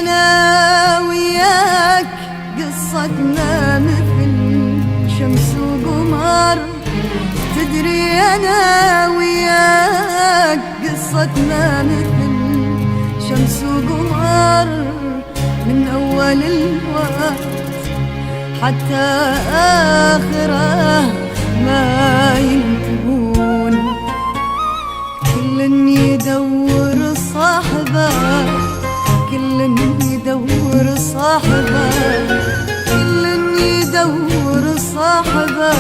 أنا وياك قصتنا مثل شمس وقمر. تدري أنا وياك قصتنا مثل شمس وقمر، من أول الوقت حتى آخره ما ينتهون. كل يدور صاحبه، كل يدور صاحبه، كل يدور صاحبه،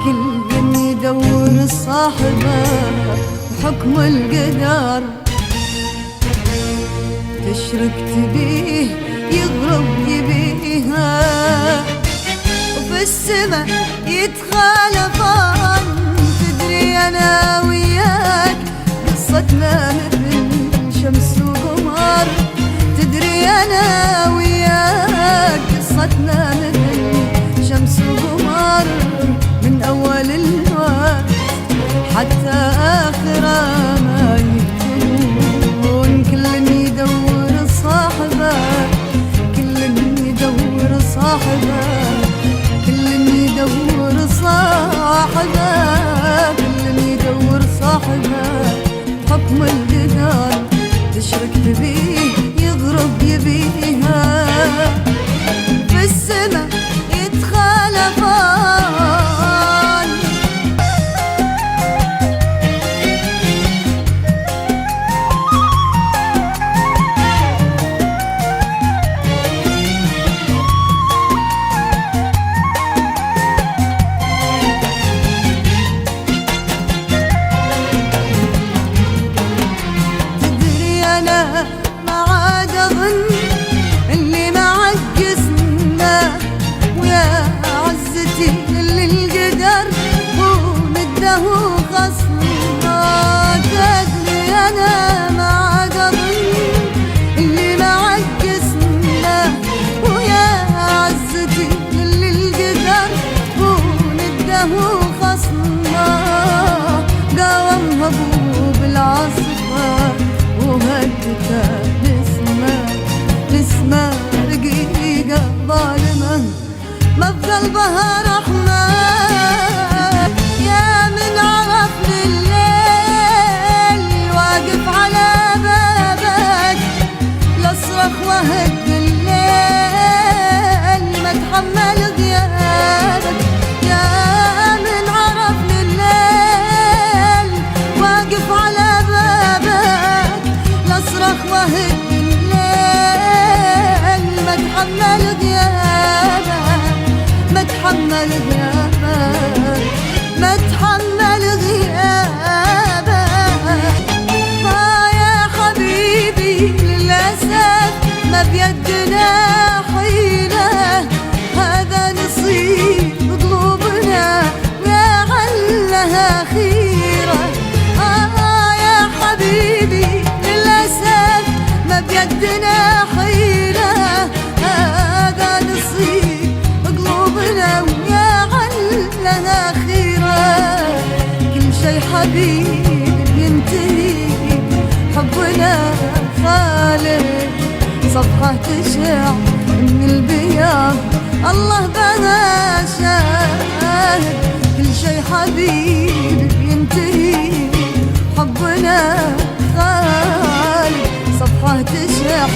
كل يدور صاحبه. وحكم القدر تشرك تبيه يغرب يبيها، وفي السما يتخالفان. تدري أنا وياك قصتنا مثل شمس وقمر. تدري أنا وياك قصتنا مثل شمس وقمر، من أول الوقت حتى آخره ما يكون. كل يدور صاحبه، كل يدور صاحبه، كل يدور صاحبه، كل يدور صاحبه. حكم القدر تشرك بيه يغرب يبيها، في السما يتخالفان. ما عاد أظن اللي معجزنا، ويا عزتي اللي القدر هو نده خصمنا. تدري أنا ما عاد أظن اللي معجزنا، ويا عزتي اللي القدر هو نده خصمنا. قاوم أبوه بالعاصفة وهدته نسمة رقيقة ظالمة، ما بقلبها رحمة. يا من عرف الليل واقف على بابك، لأصرخ وهد الليل ما تحمل غيابك. يا من عرف الليل واقف على بابك، لأصرخ وهد ما تحمل غيابك، ما تحمل غيابك، ما تحمل غيابك. يا حبيبي للأسف ما بيدنا حيلة، هذا نصيب قلوبنا ويا علها خيرة. يا حبيبي للأسف ما بيدنا حيلة، هذا نصيب قلوبنا ويا علها خيرة. كل شي حبيب ينتهي، حبنا خالد صفحة تشع من البياض الله بها شاهد. كل شي حبيب ينتهي، حبنا خالد صفحة تشع